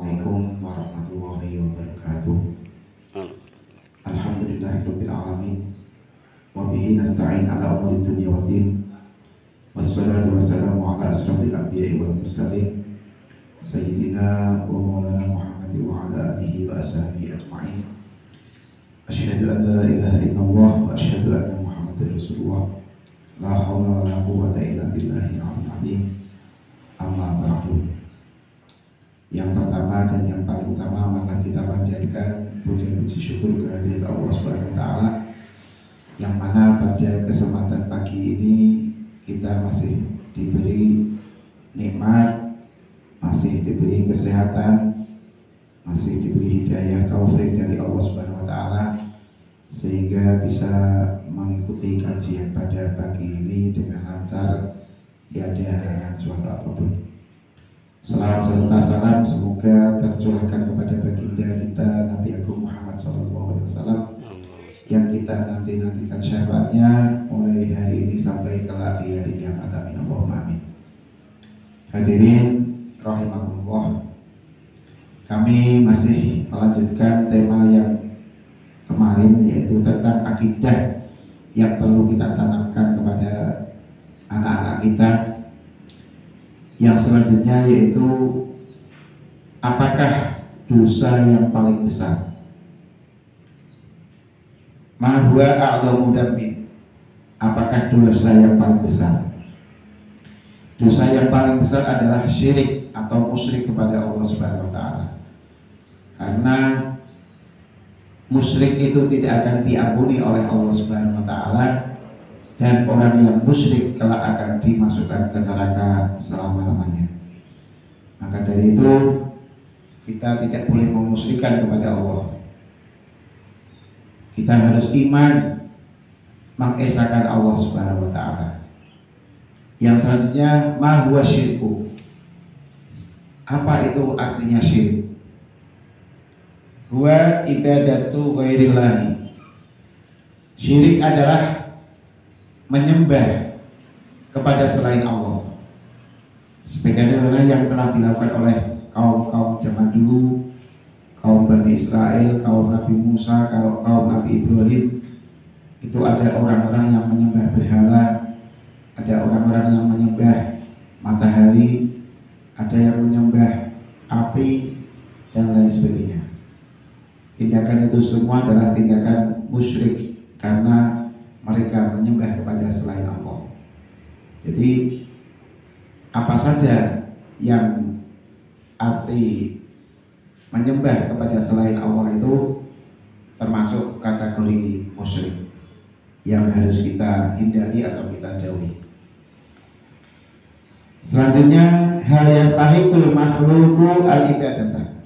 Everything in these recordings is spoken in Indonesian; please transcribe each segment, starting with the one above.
Assalamualaikum warahmatullahi wabarakatuh. Alhamdulillahirabbil alamin. Wa bihi nasta'in ala umuri dunya waddin. Wassalatu wassalamu ala asrofil anbiya'i wal mursalin Sayyidina wa maulana Muhammad wa ala alihi wa ashabihi ajma'in. Asyhadu an la ilaha illallah wa asyhadu anna Muhammadar Rasulullah. La haula wa la quwwata illa billahil aliyyil azim. Amma ba'du. Yang pertama dan yang paling utama, maka kita panjatkan puji-puji syukur kehadirat Allah Subhanahu wa taala, yang mana pada kesempatan pagi ini kita masih diberi nikmat, masih diberi kesehatan, masih diberi hidayah taufik dari Allah Subhanahu wa taala, sehingga bisa mengikuti kajian pada pagi ini dengan lancar, tiada halangan suatu apapun. Salawat serta salam semoga tercurahkan kepada baginda kita Nabi Agung Muhammad SAW, yang kita nantikan syafaatnya mulai hari ini sampai kelak di hari kiamat. Amin Allahumma amin. Hadirin rahimakumullah, kami masih melanjutkan tema yang kemarin, yaitu tentang akidah yang perlu kita tanamkan kepada anak-anak kita. Yang selanjutnya yaitu apakah dosa yang paling besar? Ma huwa a'dhamu dzambin? Apakah dosa yang paling besar? Dosa yang paling besar adalah syirik atau musyrik kepada Allah Subhanahu wa taala. Karena musyrik itu tidak akan diampuni oleh Allah Subhanahu wa taala, dan orang yang musyrik kelak akan dimasukkan ke neraka selama-lamanya. Maka dari itu kita tidak boleh memusyrikkan kepada Allah. Kita harus iman mengesahkan Allah Subhanahu wa taala. Yang selanjutnya, ma huwa syirku? Apa itu artinya syirik? Huwa ibadatu ghairillahi. Syirik adalah menyembah kepada selain Allah, sebagaimana yang telah dilakukan oleh kaum-kaum zaman dulu, kaum Bani Israel, kaum Nabi Musa, kaum Nabi Ibrahim. Itu ada orang-orang yang menyembah berhala, ada orang-orang yang menyembah matahari, ada yang menyembah api, dan lain sebagainya. Tindakan itu semua adalah tindakan musyrik karena mereka menyembah kepada selain Allah. Jadi apa saja yang arti menyembah kepada selain Allah itu termasuk kategori musyrik yang harus kita hindari atau kita jauhi. Selanjutnya, hal yastahiqul makhluqu al-ibadata.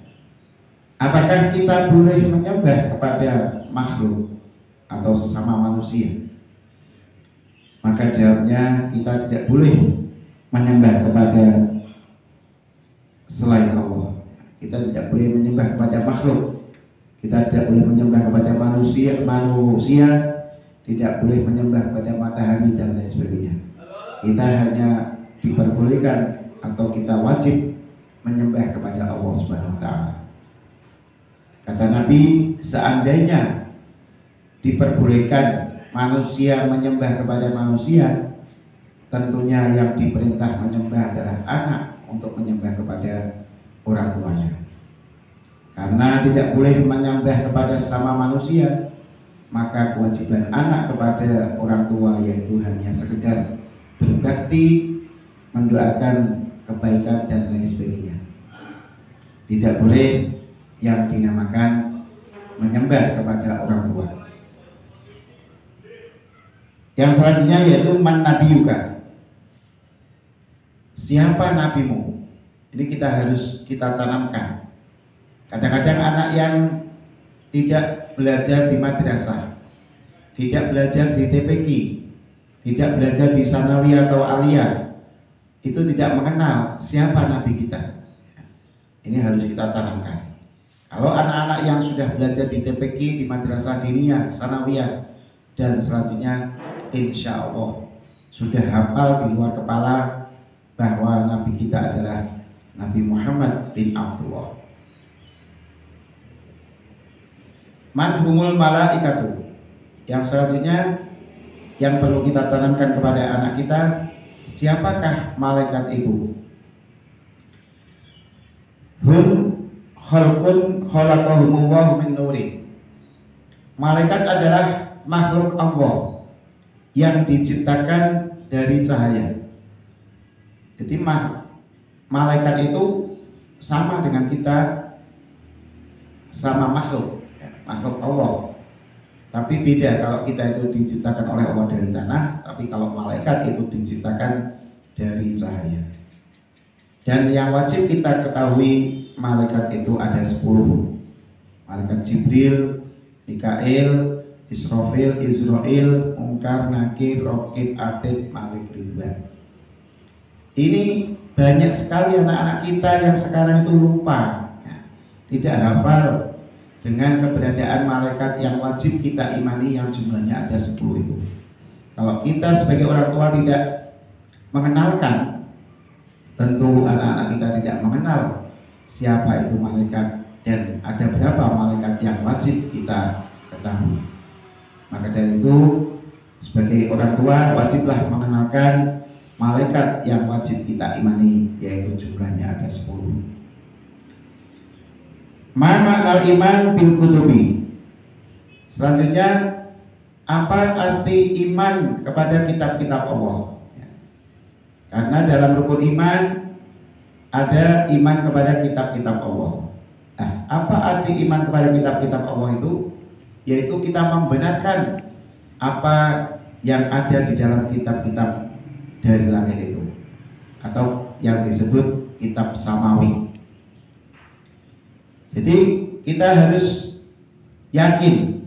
Apakah kita boleh menyembah kepada makhluk atau sesama manusia? Maka jawabnya, kita tidak boleh menyembah kepada selain Allah. Kita tidak boleh menyembah kepada makhluk. Kita tidak boleh menyembah kepada manusia, tidak boleh menyembah kepada matahari dan lain sebagainya. Kita hanya diperbolehkan atau kita wajib menyembah kepada Allah Subhanahu wa taala. Kata Nabi, seandainya diperbolehkan manusia menyembah kepada manusia, tentunya yang diperintah menyembah adalah anak untuk menyembah kepada orang tuanya. Karena tidak boleh menyembah kepada sama manusia, maka kewajiban anak kepada orang tua yaitu hanya sekedar berbakti, mendoakan kebaikan dan lain sebagainya. Tidak boleh yang dinamakan menyembah kepada orang tua. Yang selanjutnya yaitu man nabiyuka. Siapa nabimu? Ini harus kita tanamkan. Kadang-kadang anak yang tidak belajar di madrasah, tidak belajar di TPQ, tidak belajar di sanawiyah atau aliyah, itu tidak mengenal siapa nabi kita. Ini harus kita tanamkan. Kalau anak-anak yang sudah belajar di TPQ, di madrasah diniyah, sanawiyah, dan selanjutnya, insya Allah sudah hafal di luar kepala bahwa Nabi kita adalah Nabi Muhammad bin Abdullah. Man humul malaikatu. Yang selanjutnya yang perlu kita tanamkan kepada anak kita, siapakah malaikat itu? Hum khalqun khalaqahumullahu min nurin. Malaikat adalah makhluk Allah yang diciptakan dari cahaya. Jadi malaikat itu sama dengan kita, sama makhluk Allah. Tapi beda kalau kita itu diciptakan oleh Allah dari tanah, tapi kalau malaikat itu diciptakan dari cahaya. Dan yang wajib kita ketahui, malaikat itu ada 10. Malaikat Jibril, Mikail, Israfil, Israil, Munkar, Nakir, Raqib, Atid, Malik, Ridwan. Ini banyak sekali anak-anak kita yang sekarang itu lupa, tidak hafal dengan keberadaan malaikat yang wajib kita imani yang jumlahnya ada 10 itu. Kalau kita sebagai orang tua tidak mengenalkan, tentu anak-anak kita tidak mengenal siapa itu malaikat dan ada berapa malaikat yang wajib kita ketahui. Maka dari itu sebagai orang tua wajiblah mengenalkan malaikat yang wajib kita imani, yaitu jumlahnya ada 10. Mana al-iman bil kutubi. Selanjutnya, apa arti iman kepada kitab-kitab Allah? Karena dalam rukun iman ada iman kepada kitab-kitab Allah. Nah, apa arti iman kepada kitab-kitab Allah itu? Yaitu kita membenarkan apa yang ada di dalam kitab-kitab dari langit itu, atau yang disebut kitab samawi. Jadi kita harus yakin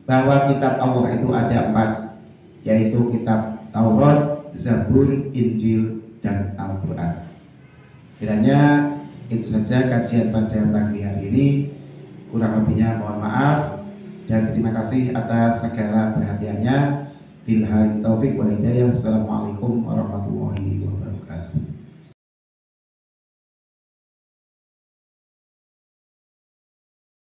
bahwa kitab Allah itu ada 4, yaitu kitab Taurat, Zabur, Injil, dan Al-Quran. Kiranya itu saja kajian pada pagi hari ini. Kurang lebihnya mohon maaf dan terima kasih atas segala perhatiannya. Billahi taufik wal hidayah. Assalamualaikum warahmatullahi wabarakatuh.